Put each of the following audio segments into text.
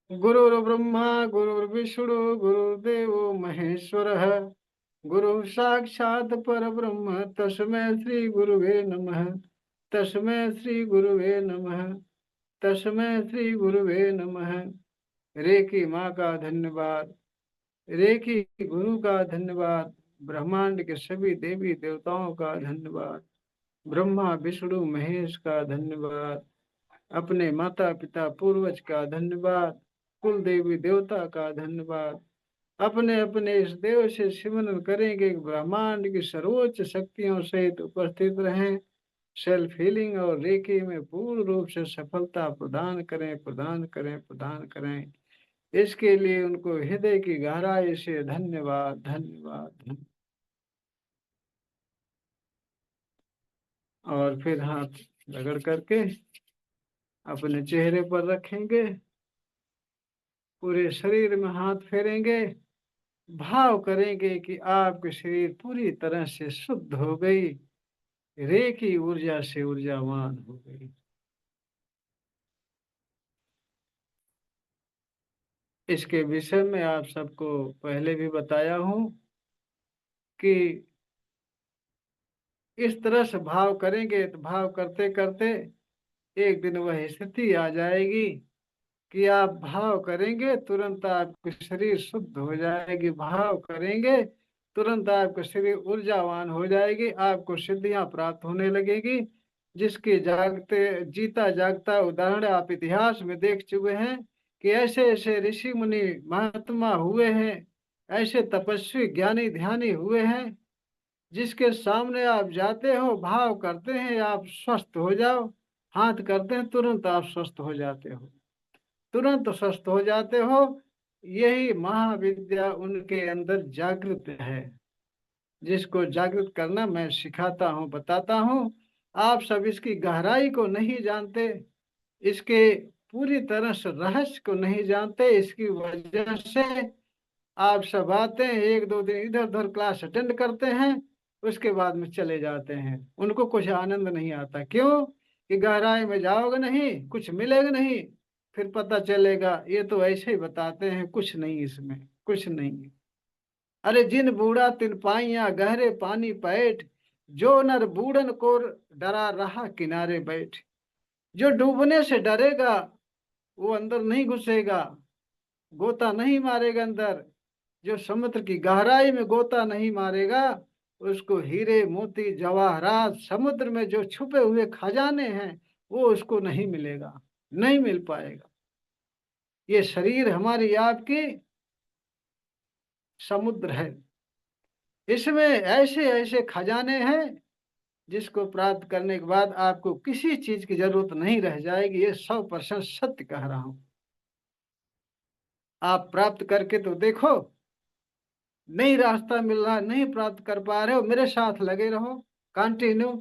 गुरुर्ब्रह्मा गुरुर्विष्णु गुरुर्देवो महेश्वरः। गुरु साक्षात् परब्रह्म तस्मै श्री गुरुवे नमः। तस्मै श्री गुरुवे नमः। तस्मै श्री गुरुवे नमः। रेकी माँ का धन्यवाद। रेकी गुरु का धन्यवाद। ब्रह्मांड के सभी देवी देवताओं का धन्यवाद। ब्रह्मा विष्णु महेश का धन्यवाद। अपने माता पिता पूर्वज का धन्यवाद। कुल देवी देवता का धन्यवाद। अपने अपने इस देव से सिमरन करेंगे, ब्रह्मांड की सर्वोच्च शक्तियों सहित उपस्थित रहें। सेल्फ हीलिंग और रेकी में पूर्ण रूप से सफलता प्रदान करें, प्रदान करें, प्रदान करें। इसके लिए उनको हृदय की गहराई से धन्यवाद, धन्यवाद, धन्यवाद। और फिर हाथ रगड़ करके अपने चेहरे पर रखेंगे, पूरे शरीर में हाथ फेरेंगे, भाव करेंगे कि आपके शरीर पूरी तरह से शुद्ध हो गई, रेकी ऊर्जा से ऊर्जावान हो गई। इसके विषय में आप सबको पहले भी बताया हूं कि इस तरह से भाव करेंगे तो भाव करते करते एक दिन वह स्थिति आ जाएगी कि आप भाव करेंगे तुरंत आपके शरीर शुद्ध हो जाएगी, भाव करेंगे तुरंत आपका शरीर ऊर्जावान हो जाएगी, आपको सिद्धियां प्राप्त होने लगेगी। जिसके जागते जीता जागता उदाहरण आप इतिहास में देख चुके हैं कि ऐसे ऐसे ऋषि मुनि महात्मा हुए हैं, ऐसे तपस्वी ज्ञानी ध्यानी हुए हैं, जिसके सामने आप जाते हो, भाव करते हैं आप स्वस्थ हो जाओ, हाथ करते हैं तुरंत आप स्वस्थ हो जाते हो, तुरंत स्वस्थ हो जाते हो। यही महाविद्या उनके अंदर जागृत है, जिसको जागृत करना मैं सिखाता हूँ, बताता हूँ। आप सब इसकी गहराई को नहीं जानते, इसके पूरी तरह से रहस्य को नहीं जानते। इसकी वजह से आप सब आते हैं, एक दो दिन इधर उधर क्लास अटेंड करते हैं, उसके बाद में चले जाते हैं, उनको कुछ आनंद नहीं आता। क्यों? कि गहराई में जाओगे नहीं, कुछ मिलेगा नहीं, फिर पता चलेगा ये तो ऐसे ही बताते हैं, कुछ नहीं, इसमें कुछ नहीं। अरे जिन बूढ़ा तिन पाइया गहरे पानी पैठ, जो नर बूढ़न को डरा रहा किनारे बैठ। जो डूबने से डरेगा वो अंदर नहीं घुसेगा, गोता नहीं मारेगा अंदर। जो समुद्र की गहराई में गोता नहीं मारेगा, उसको हीरे मोती जवाहरात समुद्र में जो छुपे हुए खजाने हैं वो उसको नहीं मिलेगा, नहीं मिल पाएगा। ये शरीर हमारी आपकी समुद्र है, इसमें ऐसे ऐसे खजाने हैं जिसको प्राप्त करने के बाद आपको किसी चीज की जरूरत नहीं रह जाएगी। ये 100% सत्य कह रहा हूं। आप प्राप्त करके तो देखो, नहीं रास्ता मिल रहा, नहीं प्राप्त कर पा रहे हो, मेरे साथ लगे रहो, कंटिन्यू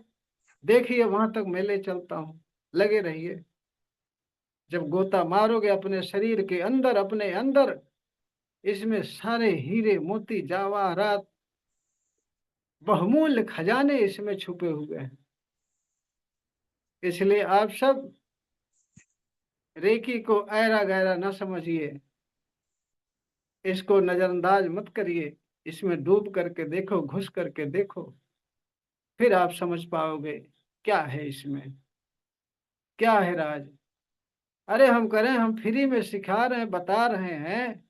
देखिए, वहां तक मैं ले चलता हूँ, लगे रहिए। जब गोता मारोगे अपने शरीर के अंदर, अपने अंदर, इसमें सारे हीरे मोती जवाहरात बहुमूल्य खजाने इसमें छुपे हुए हैं। इसलिए आप सब रेकी को ऐरा गैरा न समझिए, इसको नजरअंदाज मत करिए, इसमें डूब करके देखो, घुस करके देखो, फिर आप समझ पाओगे क्या है इसमें, क्या है राज। अरे हम करें, हम फ्री में सिखा रहे हैं, बता रहे हैं,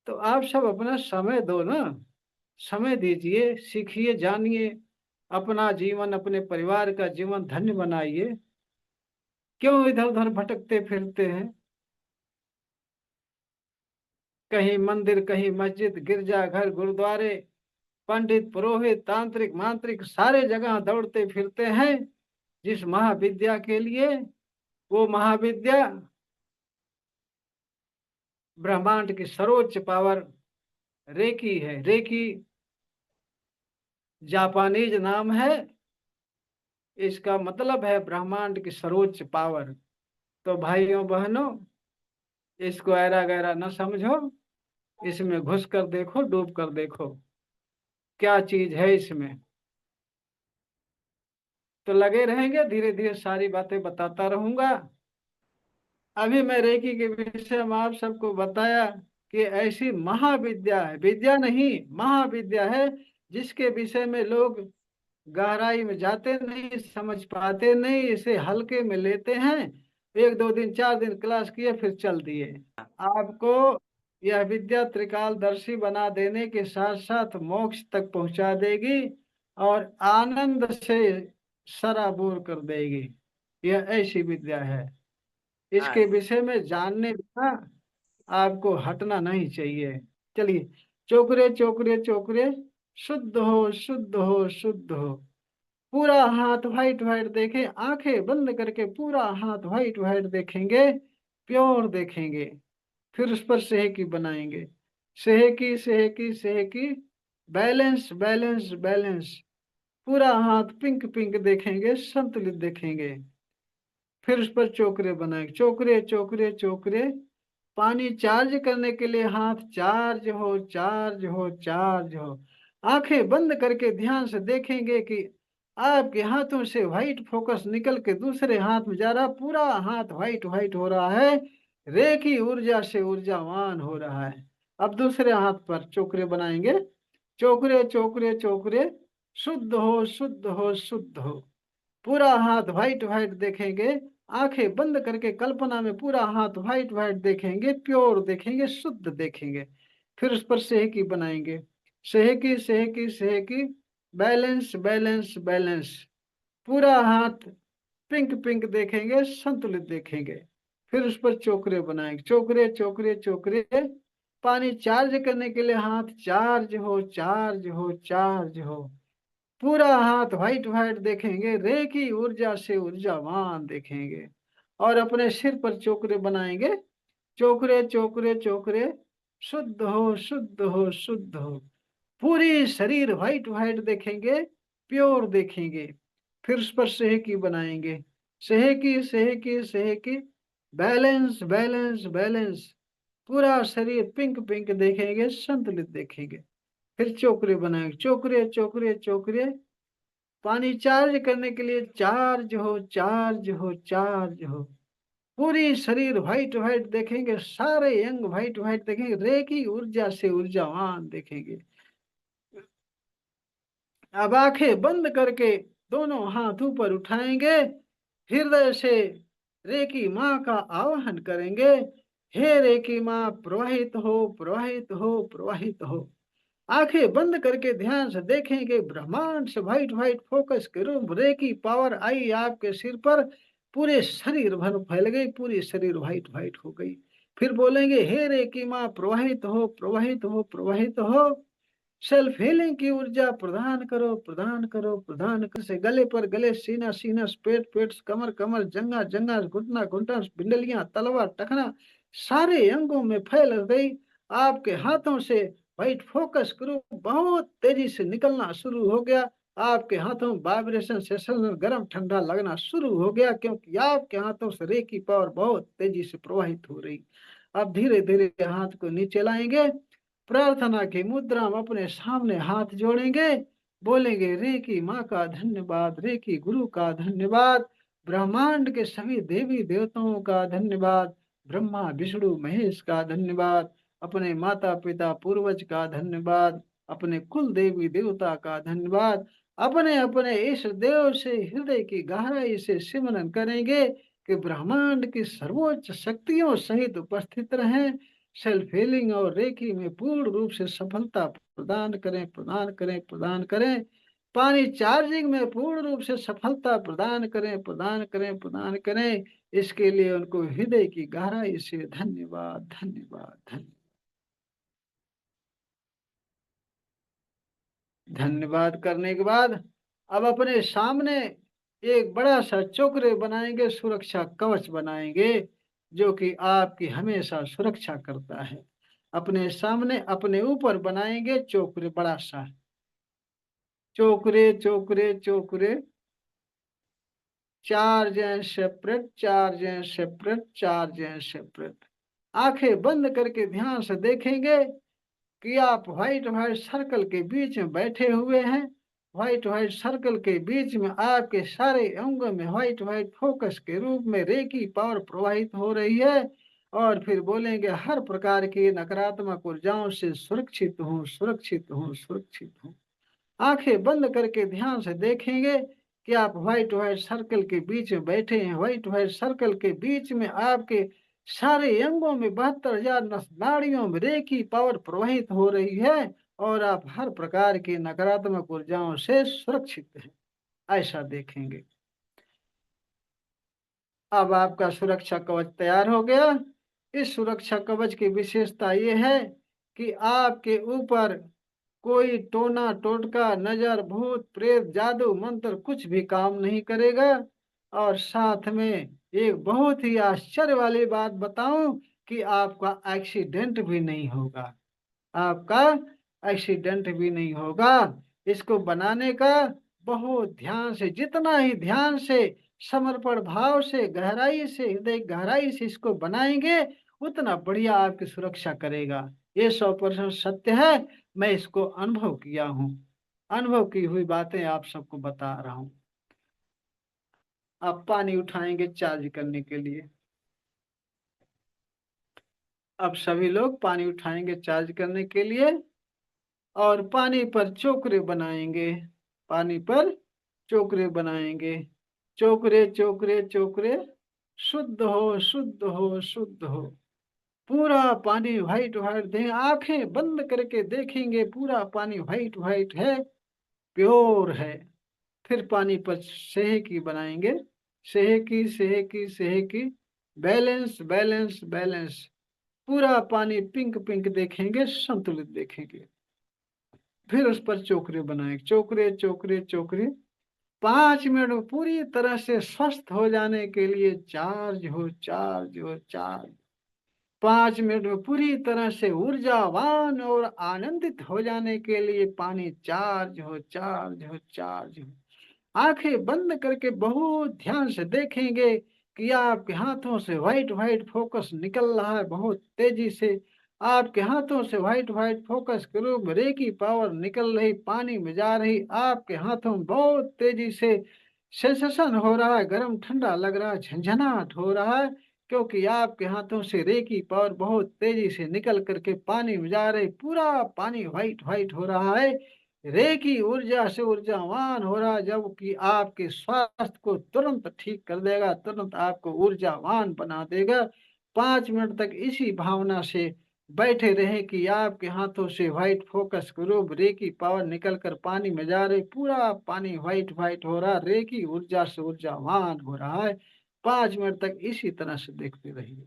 तो आप सब अपना समय दो ना, समय दीजिए, सीखिए, जानिए, अपना जीवन अपने परिवार का जीवन धन्य बनाइए। क्यों इधर उधर भटकते फिरते हैं? कहीं मंदिर, कहीं मस्जिद, गिरजाघर, गुरुद्वारे, पंडित पुरोहित तांत्रिक मांत्रिक सारे जगह दौड़ते फिरते हैं जिस महाविद्या के लिए। वो महाविद्या ब्रह्मांड की सर्वोच्च पावर रेकी है। रेकी जापानीज नाम है, इसका मतलब है ब्रह्मांड की सर्वोच्च पावर। तो भाइयों बहनों, इसको ऐरा गैरा न समझो, इसमें घुस कर देखो, डूब कर देखो क्या चीज है इसमें। तो लगे रहेंगे, धीरे धीरे सारी बातें बताता रहूंगा। अभी मैं रेकी के विषय में आप सबको बताया कि ऐसी महाविद्या है, विद्या नहीं महाविद्या है, जिसके विषय में लोग गहराई में जाते नहीं, समझ पाते नहीं, इसे हल्के में लेते हैं। एक दो दिन 4 दिन क्लास किए फिर चल दिए। आपको यह विद्या त्रिकालदर्शी बना देने के साथ साथ मोक्ष तक पहुंचा देगी और आनंद से सराबोर कर देगी। यह ऐसी विद्या है, इसके विषय में जानने बिना आपको हटना नहीं चाहिए। चलिए, चोकरे चोकरे चोकरे, शुद्ध हो शुद्ध हो शुद्ध हो। पूरा हाथ व्हाइट व्हाइट देखें, आंखें बंद करके पूरा हाथ व्हाइट व्हाइट देखेंगे, प्योर देखेंगे। फिर उस पर सेहकी बनाएंगे, सेहकी सेहकी सेहकी, बैलेंस बैलेंस बैलेंस। पूरा हाथ पिंक पिंक देखेंगे, संतुलित देखेंगे। फिर उस पर चोकरे बनाएंगे, चोकरे चोकरे चोकरे। पानी चार्ज करने के लिए हाथ चार्ज हो चार्ज हो चार्ज हो। आंखें बंद करके ध्यान से देखेंगे कि आपके हाथों से व्हाइट फोकस निकल के दूसरे हाथ में जा रहा, पूरा हाथ व्हाइट व्हाइट हो रहा है, रेखी ऊर्जा से ऊर्जावान हो रहा है। अब दूसरे हाथ पर चोकरे बनाएंगे, चोकरे चोकरे चोकरे, शुद्ध हो शुद्ध हो शुद्ध हो। पूरा हाथ व्हाइट व्हाइट देखेंगे, आंखें बंद करके कल्पना में पूरा हाथ व्हाइट व्हाइट देखेंगे, प्योर देखेंगे, शुद्ध देखेंगे। फिर उस पर सेहकी बनाएंगे, सेहकी सेहकी सेहकी, बैलेंस बैलेंस बैलेंस। पूरा हाथ पिंक पिंक देखेंगे, संतुलित देखेंगे। फिर उस पर चोकरे बनाएंगे, चोकरे चोकरे चोकरे। पानी चार्ज करने के लिए हाथ चार्ज हो चार्ज हो चार्ज हो। पूरा हाथ व्हाइट व्हाइट देखेंगे, रेखी ऊर्जा से ऊर्जावान देखेंगे। और अपने सिर पर चोकरे बनाएंगे, चोकरे चोकरे चोकरे, शुद्ध हो शुद्ध हो शुद्ध हो। पूरी शरीर व्हाइट व्हाइट देखेंगे, प्योर देखेंगे। फिर उस पर सेहकी बनाएंगे, सेहकी सेहकी सेहकी, बैलेंस बैलेंस बैलेंस। पूरा शरीर पिंक पिंक देखेंगे, संतुलित देखेंगे। फिर चोकरे बनाएंगे, चोकरे चोकरे चोकरे। पानी चार्ज करने के लिए चार्ज हो चार्ज हो चार्ज हो। पूरी शरीर व्हाइट व्हाइट देखेंगे, सारे अंग व्हाइट व्हाइट देखेंगे, रेखी ऊर्जा से ऊर्जावान देखेंगे। अब आंखें बंद करके दोनों हाथ ऊपर उठाएंगे, हृदय से रेकी माँ का आवाहन करेंगे। हे रेकी माँ, प्रवाहित हो प्रवाहित हो प्रवाहित हो। आंखें बंद करके ध्यान से देखेंगे, ब्रह्मांड से व्हाइट व्हाइट फोकस के रूप रेकी पावर आई आपके सिर पर, पूरे शरीर भर फैल गई, पूरी शरीर व्हाइट व्हाइट हो गई। फिर बोलेंगे, हे रेकी माँ, प्रवाहित हो प्रवाहित हो प्रवाहित हो। सेल्फ हीलिंग की ऊर्जा प्रदान करो प्रदान करो प्रदान कर से गले पर गले, सीना सीना, पेट पेट, कमर कमर, जंगा जंगा, घुटना घुटना, पिंडलियां, तलवा टखना, सारे अंगों में फैल गई। आपके हाथों से व्हाइट फोकस करो बहुत तेजी से निकलना शुरू हो गया। आपके हाथों वाइब्रेशन सेशन गर्म ठंडा लगना शुरू हो गया, क्योंकि आपके हाथों से रेकी पावर बहुत तेजी से प्रवाहित हो रही। अब धीरे धीरे हाथ को नीचे लाएंगे, प्रार्थना की मुद्रा में अपने सामने हाथ जोड़ेंगे, बोलेंगे, रे की माँ का धन्यवाद, रे की गुरु का धन्यवाद, ब्रह्मांड के सभी देवी देवताओं का धन्यवाद, ब्रह्मा विष्णु महेश का धन्यवाद, अपने माता पिता पूर्वज का धन्यवाद, अपने कुल देवी देवता का धन्यवाद। अपने अपने इस देव से हृदय की गहराई से सिमरन करेंगे कि ब्रह्मांड की सर्वोच्च शक्तियों सहित उपस्थित रहें, सेल्फ हीलिंग और रेकी में पूर्ण रूप से सफलता प्रदान करें प्रदान करें प्रदान करें। पानी चार्जिंग में पूर्ण रूप से सफलता प्रदान करें प्रदान करें प्रदान करें। इसके लिए उनको हृदय की गहराई से धन्यवाद धन्यवाद धन्यवाद। धन्यवाद करने के बाद अब अपने सामने एक बड़ा सा चोकरे बनाएंगे, सुरक्षा कवच बनाएंगे, जो कि आपकी हमेशा सुरक्षा करता है। अपने सामने अपने ऊपर बनाएंगे चोकरे, बड़ा सा चोकरे चोकरे चोकरे, charge and separate charge and separate charge and separate. आंखें बंद करके ध्यान से देखेंगे कि आप व्हाइट व्हाइट सर्कल के बीच में बैठे हुए हैं। व्हाइट व्हाइट सर्कल के बीच में आपके सारे अंगों में व्हाइट व्हाइट फोकस के रूप में रेकी पावर प्रवाहित हो रही है। और फिर बोलेंगे, हर प्रकार की नकारात्मक ऊर्जाओं से सुरक्षित हूँ, सुरक्षित हूँ, सुरक्षित हूँ। आंखें बंद करके ध्यान से देखेंगे कि आप व्हाइट व्हाइट सर्कल के बीच में बैठे हैं। व्हाइट व्हाइट सर्कल के बीच में आपके सारे अंगों में 72,000 नाड़ियों में रेखी पावर प्रवाहित हो रही है और आप हर प्रकार की नकारात्मक ऊर्जाओं से सुरक्षित हैं, ऐसा देखेंगे। अब आपका सुरक्षा कवच तैयार हो गया। इस सुरक्षा कवच की विशेषता यह है कि आपके ऊपर कोई टोना टोटका नजर भूत प्रेत जादू मंत्र कुछ भी काम नहीं करेगा। और साथ में एक बहुत ही आश्चर्य वाली बात बताऊं कि आपका एक्सीडेंट भी नहीं होगा, आपका एक्सीडेंट भी नहीं होगा। इसको बनाने का बहुत ध्यान से, जितना ही ध्यान से, समर्पण भाव से, गहराई से, हृदय गहराई से इसको बनाएंगे, उतना बढ़िया आपकी सुरक्षा करेगा। ये 100% सत्य है। मैं इसको अनुभव किया हूँ, अनुभव की हुई बातें आप सबको बता रहा हूँ। आप पानी उठाएंगे चार्ज करने के लिए। अब सभी लोग पानी उठाएंगे चार्ज करने के लिए और पानी पर चोकरे बनाएंगे। पानी पर चोकरे बनाएंगे। चोकरे चोकरे चोकरे, शुद्ध हो, शुद्ध हो, शुद्ध हो। पूरा पानी व्हाइट व्हाइट दे, आंखें बंद करके देखेंगे, पूरा पानी व्हाइट व्हाइट है, प्योर है। फिर पानी पर सेहकी बनाएंगे। सेहकी सेहकी सेहकी, बैलेंस बैलेंस बैलेंस। पूरा पानी पिंक पिंक देखेंगे, संतुलित देखेंगे। फिर उस पर चोकरे बनाए, चोकरे चोकरे चोकरे। 5 मिनट में पूरी तरह से स्वस्थ हो जाने के लिए चार्ज हो, चार्ज हो, चार्ज। 5 मिनट में पूरी तरह से ऊर्जावान और आनंदित हो जाने के लिए पानी चार्ज हो, चार्ज हो, चार्ज हो। आंखें बंद करके बहुत ध्यान से देखेंगे कि आपके हाथों से व्हाइट व्हाइट फोकस निकल रहा है बहुत तेजी से। आपके हाथों से व्हाइट व्हाइट फोकस के रूप में रेकी पावर निकल रही, पानी में जा रही। आपके हाथों में बहुत तेजी से सेंसेशन हो रहा है, गर्म ठंडा लग रहा है, झंझनाहट हो रहा है, क्योंकि आपके हाथों से रेकी पावर बहुत तेजी से निकल करके पानी में जा रही। पूरा पानी व्हाइट व्हाइट हो रहा है, रेकी ऊर्जा से ऊर्जावान हो रहा है, जबकि आपके स्वास्थ्य को तुरंत ठीक कर देगा, तुरंत आपको ऊर्जावान बना देगा। 5 मिनट तक इसी भावना से बैठे रहे कि आपके हाथों से व्हाइट फोकस के रूप रेकी पावर निकल कर पानी में जा रही। पूरा पानी व्हाइट व्हाइट हो रहा, रेकी ऊर्जा से ऊर्जावान हो रहा है। 5 मिनट तक इसी तरह से देखते रहिए।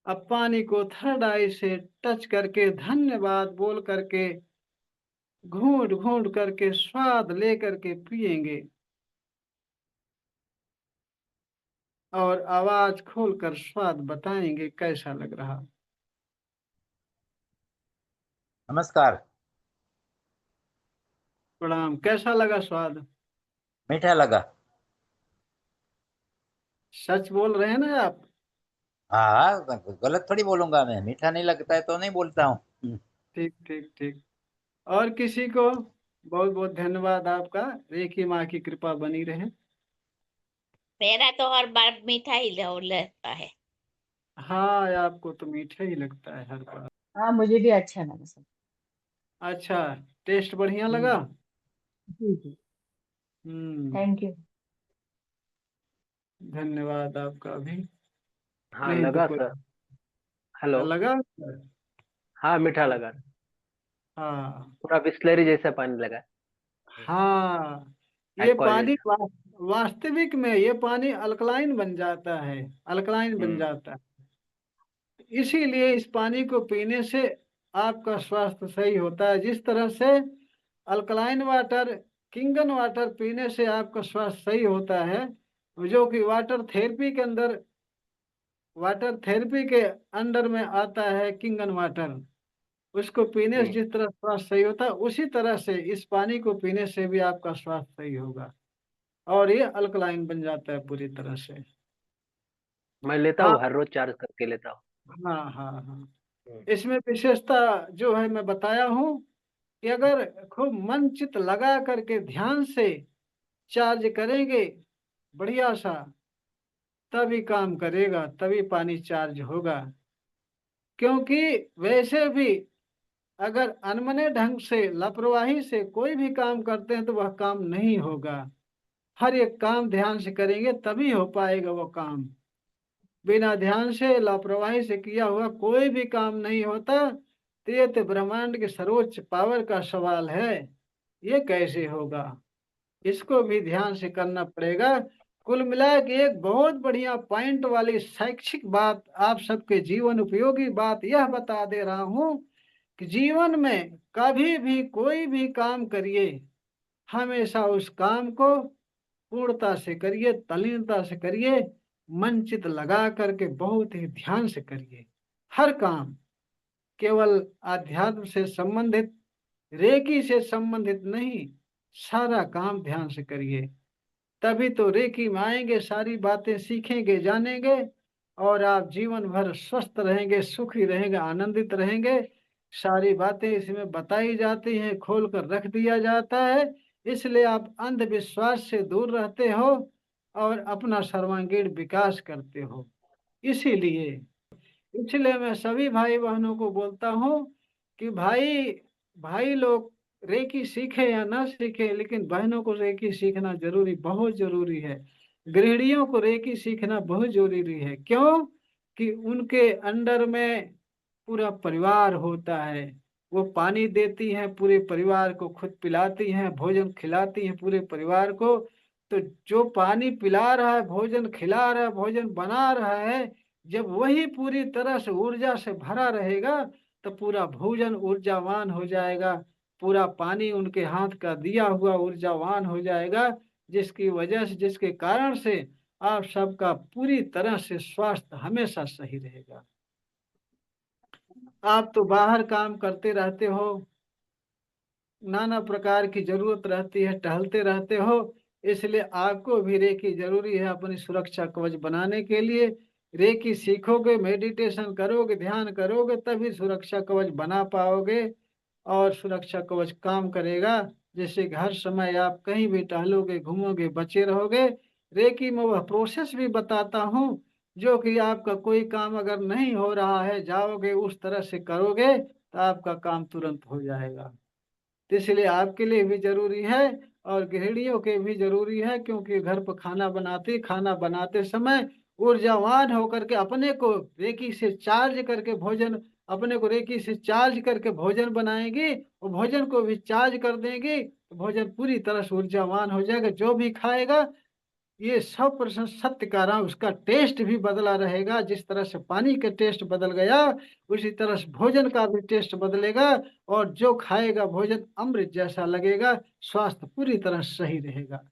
अब पानी को थर्ड आई से टच करके धन्यवाद बोल करके घूंट घूंट करके स्वाद ले करके पिएंगे और आवाज खोलकर स्वाद बताएंगे कैसा लग रहा। नमस्कार। प्रणाम। कैसा लगा स्वाद? मीठा लगा। सच बोल रहे हैं ना आप? हाँ हाँ, गलत थोड़ी बोलूंगा मैं, मीठा नहीं लगता है तो नहीं बोलता हूँ। ठीक ठीक ठीक। और किसी को बहुत बहुत धन्यवाद आपका। रेखी माँ की कृपा बनी रहे। मेरा तो हर बार मीठा ही लगता है। हाँ, आपको तो मीठा ही लगता है हर बार। हाँ, मुझे भी अच्छा लगा सब। अच्छा, टेस्ट बढ़िया लगा। हम्म। जी जी। हम्म। Thank you. धन्यवाद आपका भी। हाँ नहीं तो लगा कोई सर। हेलो। लगा। हाँ मीठा लगा। हाँ पूरा बिस्लरी जैसा पानी लगा। हाँ। हाई ये पानी क्वालिटी। वास्तविक में ये पानी अल्कलाइन बन जाता है। अल्कलाइन बन हम्म। जाता है। इसीलिए इस पानी को पीने से आपका स्वास्थ्य सही होता है। जिस तरह से अल्कलाइन वाटर, किंगन वाटर पीने से आपका स्वास्थ्य सही होता है, जो कि वाटर थेरेपी के अंडर में आता है किंगन वाटर। उसको पीने से हम्म। जिस तरह स्वास्थ्य सही होता है, उसी तरह से इस पानी को पीने से भी आपका स्वास्थ्य सही होगा। और ये अल्कलाइन बन जाता है पूरी तरह से। मैं लेता हाँ हूँ, हर रोज चार्ज करके लेता हूँ। हाँ हाँ हाँ। हम्म। इसमें विशेषता जो है मैं बताया हूँ कि अगर खूब मन चित लगा करके ध्यान से चार्ज करेंगे बढ़िया सा, तभी काम करेगा, तभी पानी चार्ज होगा। क्योंकि वैसे भी अगर अनमने ढंग से, लापरवाही से कोई भी काम करते हैं तो वह काम नहीं होगा। हर एक काम ध्यान से करेंगे तभी हो पाएगा वो काम। बिना ध्यान से, लापरवाही से किया हुआ कोई भी काम नहीं होता। तो ये तो ब्रह्मांड के सर्वोच्च पावर का सवाल है। ये कैसे होगा? इसको भी ध्यान से करना पड़ेगा। कुल मिला के एक बहुत बढ़िया पॉइंट वाली शैक्षिक बात, आप सबके जीवन उपयोगी बात यह बता दे रहा हूं कि जीवन में कभी भी कोई भी काम करिए, हमेशा उस काम को पूर्णता से करिए, तल्लीनता से करिए, मन चित लगा करके बहुत ही ध्यान से करिए। हर काम केवल आध्यात्म से संबंधित, रेकी से संबंधित नहीं, सारा काम ध्यान से करिए। तभी तो रेकी में आएंगे, सारी बातें सीखेंगे, जानेंगे, और आप जीवन भर स्वस्थ रहेंगे, सुखी रहेंगे, आनंदित रहेंगे। सारी बातें इसमें बताई जाती हैं, खोल कर रख दिया जाता है। इसलिए आप अंधविश्वास से दूर रहते हो और अपना सर्वांगीण विकास करते हो। इसीलिए इसलिए मैं सभी भाई बहनों को बोलता हूँ कि भाई भाई लोग रेकी सीखे या ना सीखे, लेकिन बहनों को रेकी सीखना जरूरी, बहुत जरूरी है। गृहिणियों को रेकी सीखना बहुत जरूरी है। क्यों? कि उनके अंडर में पूरा परिवार होता है। वो पानी देती हैं पूरे परिवार को, खुद पिलाती हैं, भोजन खिलाती हैं पूरे परिवार को। तो जो पानी पिला रहा है, भोजन खिला रहा है, भोजन बना रहा है, जब वही पूरी तरह से ऊर्जा से भरा रहेगा तो पूरा भोजन ऊर्जावान हो जाएगा। पूरा पानी उनके हाथ का दिया हुआ ऊर्जावान हो जाएगा। जिसकी वजह से, जिसके कारण से आप सबका पूरी तरह से स्वास्थ्य हमेशा सही रहेगा। आप तो बाहर काम करते रहते हो, नाना प्रकार की जरूरत रहती है, टहलते रहते हो। इसलिए आपको भी रेकी जरूरी है अपनी सुरक्षा कवच बनाने के लिए। रेकी सीखोगे, मेडिटेशन करोगे, ध्यान करोगे, तभी सुरक्षा कवच बना पाओगे और सुरक्षा कवच काम करेगा। जिससे कि हर समय आप कहीं भी टहलोगे, घूमोगे, बचे रहोगे। रेकी में वह प्रोसेस भी बताता हूँ, जो कि आपका कोई काम अगर नहीं हो रहा है, जाओगे उस तरह से करोगे तो आपका काम तुरंत हो जाएगा। तो इसलिए आपके लिए भी जरूरी है और गृहिणियों के भी जरूरी है। क्योंकि घर पर खाना बनाते समय ऊर्जावान होकर के अपने को रेकी से चार्ज करके भोजन, अपने को रेकी से चार्ज करके भोजन बनाएंगी और भोजन को भी चार्ज कर देंगी तो भोजन पूरी तरह से ऊर्जावान हो जाएगा। जो भी खाएगा, ये 100% सत्य कह रहा हूं, उसका टेस्ट भी बदला रहेगा। जिस तरह से पानी का टेस्ट बदल गया, उसी तरह से भोजन का भी टेस्ट बदलेगा। और जो खाएगा भोजन अमृत जैसा लगेगा, स्वास्थ्य पूरी तरह सही रहेगा।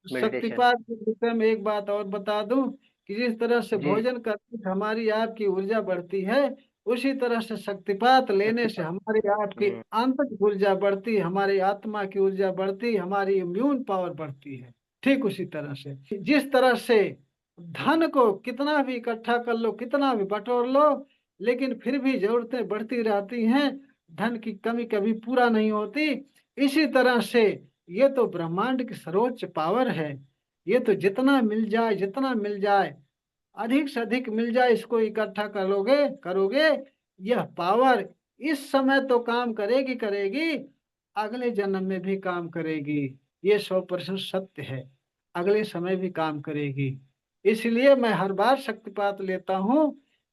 मेडिटेशन। शक्तिपात के विषय में एक बात और बता दूं कि जिस तरह से जी। भोजन करने से हमारी आपकी ऊर्जा बढ़ती है, उसी तरह से शक्तिपात लेने से शक्तिपात। हमारी आपकी हम्म। आंतरिक ऊर्जा बढ़ती है, हमारी आत्मा की ऊर्जा बढ़ती है, हमारी इम्यून पावर बढ़ती है। ठीक उसी तरह से जिस तरह से धन को कितना भी इकट्ठा कर लो, कितना भी बटोर लो, लेकिन फिर भी जरूरतें बढ़ती रहती हैं, धन की कमी कभी पूरा नहीं होती। इसी तरह से ये तो ब्रह्मांड की सर्वोच्च पावर है। ये तो जितना मिल जाए, जितना मिल जाए, अधिक से अधिक मिल जाए, इसको इकट्ठा करोगे करोगे, यह पावर इस समय तो काम करेगी करेगी, अगले जन्म में भी काम करेगी। ये 100% सत्य है, अगले समय भी काम करेगी। इसलिए मैं हर बार शक्तिपात लेता हूँ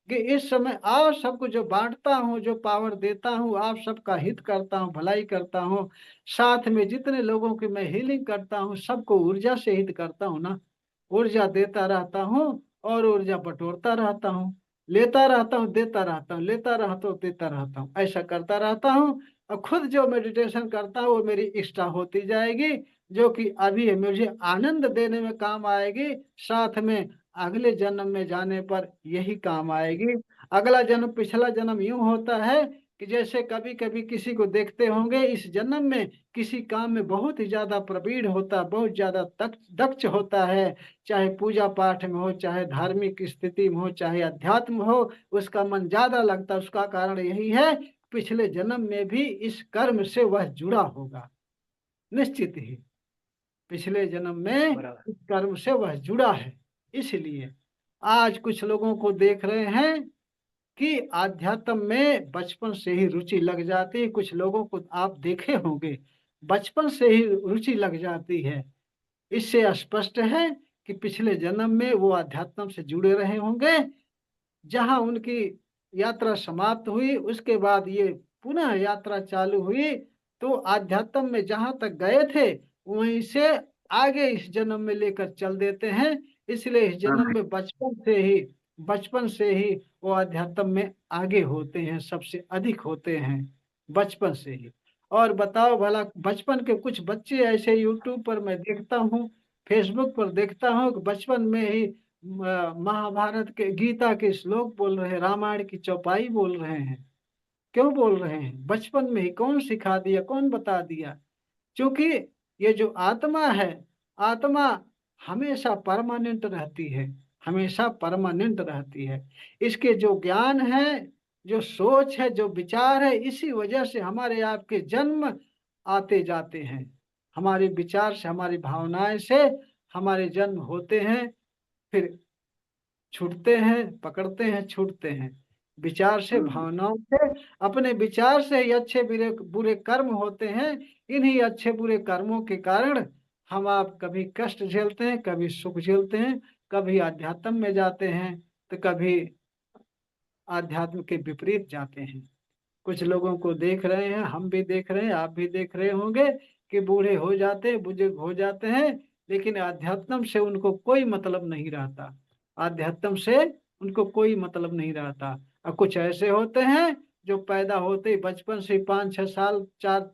कि इस समय आप सबको जो बांटता हूँ, जो पावर देता हूँ, आप सबका हित करता हूँ, भलाई करता हूँ, साथ में जितने लोगों की मैं हीलिंग करता हूँ, सबको ऊर्जा से हित करता हूँ ना, ऊर्जा देता रहता हूँ और ऊर्जा बटोरता रहता हूँ, लेता रहता हूँ, देता रहता हूँ, लेता रहता हूँ, देता रहता हूँ, ऐसा करता रहता हूँ। और खुद जो मेडिटेशन करता हूँ वो मेरी इष्टा होती जाएगी, जो कि अभी मुझे आनंद देने में काम आएगी, साथ में अगले जन्म में जाने पर यही काम आएगी। अगला जन्म पिछला जन्म यूं होता है कि जैसे कभी कभी किसी को देखते होंगे इस जन्म में किसी काम में बहुत ही ज्यादा प्रवीण होता, बहुत ज्यादा दक्ष होता है, चाहे पूजा पाठ में हो, चाहे धार्मिक स्थिति में हो, चाहे अध्यात्म हो, उसका मन ज्यादा लगता है। उसका कारण यही है, पिछले जन्म में भी इस कर्म से वह जुड़ा होगा, निश्चित ही पिछले जन्म में बराबर। इस कर्म से वह जुड़ा है। इसलिए आज कुछ लोगों को देख रहे हैं कि आध्यात्म में बचपन से ही रुचि लग जाती है। कुछ लोगों को आप देखे होंगे बचपन से ही रुचि लग जाती है। इससे स्पष्ट है कि पिछले जन्म में वो आध्यात्म से जुड़े रहे होंगे। जहां उनकी यात्रा समाप्त हुई उसके बाद ये पुनः यात्रा चालू हुई, तो आध्यात्म में जहां तक गए थे वहीं से आगे इस जन्म में लेकर चल देते हैं। इसलिए इस जन्म में बचपन से ही वो आध्यात्म में आगे होते हैं, सबसे अधिक होते हैं बचपन से ही। और बताओ भला, बचपन के कुछ बच्चे ऐसे यूट्यूब पर मैं देखता हूँ, फेसबुक पर देखता हूँ कि बचपन में ही महाभारत के गीता के श्लोक बोल रहे हैं, रामायण की चौपाई बोल रहे हैं। क्यों बोल रहे हैं? बचपन में ही कौन सिखा दिया, कौन बता दिया? क्योंकि ये जो आत्मा है, आत्मा हमेशा परमानेंट रहती है, हमेशा परमानेंट रहती है। इसके जो ज्ञान है, जो सोच है, जो विचार है, इसी वजह से हमारे आपके जन्म आते जाते हैं। हमारे विचार से, हमारी भावनाएं से हमारे जन्म होते हैं, फिर छूटते हैं, पकड़ते हैं, छूटते हैं। विचार से, भावनाओं से, अपने विचार से ही अच्छे बुरे बुरे कर्म होते हैं। इन्हीं अच्छे बुरे कर्मों के कारण हम आप कभी कष्ट झेलते हैं, कभी सुख झेलते हैं, कभी आध्यात्म में जाते हैं, तो कभी आध्यात्म के विपरीत जाते हैं। कुछ लोगों को देख रहे हैं, हम भी देख रहे हैं, आप भी देख रहे होंगे कि बूढ़े हो जाते हैं, बुजुर्ग हो जाते हैं, लेकिन आध्यात्म से उनको कोई मतलब नहीं रहता। आध्यात्म से उनको कोई मतलब नहीं रहता। और कुछ ऐसे होते हैं जो पैदा होते ही बचपन से 5-6 साल,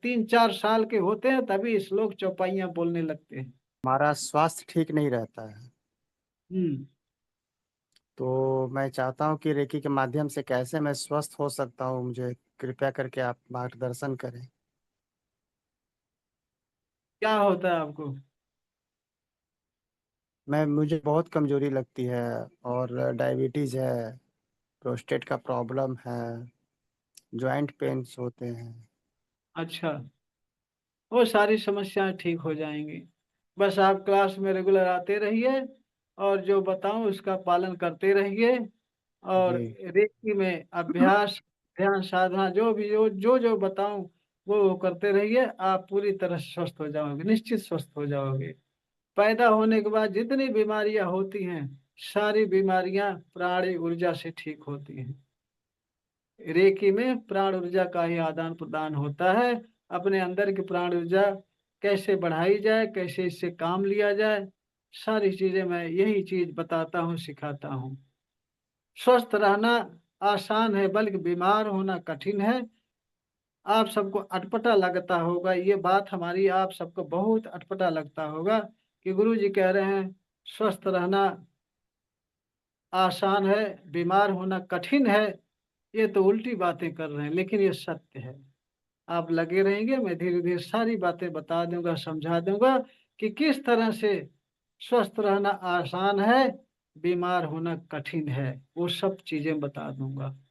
3-4 साल के होते हैं, तभी श्लोक चौपाइयां बोलने लगते हैं। हमारा स्वास्थ्य ठीक नहीं रहता है, हम्म। तो मैं चाहता हूँ कि रेकी के माध्यम से कैसे मैं स्वस्थ हो सकता हूँ, मुझे कृपया करके आप मार्गदर्शन करें। क्या होता है आपको? मुझे बहुत कमजोरी लगती है, और डायबिटीज है, प्रोस्टेट का प्रॉब्लम है, जॉइंट पेन्स होते हैं। अच्छा, वो सारी समस्याएं ठीक हो जाएंगी। बस आप क्लास में रेगुलर आते रहिए और जो बताऊं उसका पालन करते रहिए। और जी। रेकी में अभ्यास, ध्यान, साधना, जो भी जो बताऊं वो करते रहिए। आप पूरी तरह से स्वस्थ हो जाओगे, निश्चित स्वस्थ हो जाओगे। पैदा होने के बाद जितनी बीमारियां होती हैं, सारी बीमारियां प्राणी ऊर्जा से ठीक होती हैं। रेकी में प्राण ऊर्जा का ही आदान प्रदान होता है। अपने अंदर की प्राण ऊर्जा कैसे बढ़ाई जाए, कैसे इससे काम लिया जाए, सारी चीजें मैं यही चीज बताता हूँ, सिखाता हूँ। स्वस्थ रहना आसान है, बल्कि बीमार होना कठिन है। आप सबको अटपटा लगता होगा ये बात हमारी, आप सबको बहुत अटपटा लगता होगा कि गुरु जी कह रहे हैं स्वस्थ रहना आसान है, बीमार होना कठिन है। ये तो उल्टी बातें कर रहे हैं, लेकिन ये सत्य है। आप लगे रहेंगे, मैं धीरे धीरे सारी बातें बता दूंगा, समझा दूंगा कि किस तरह से स्वस्थ रहना आसान है, बीमार होना कठिन है, वो सब चीजें बता दूंगा।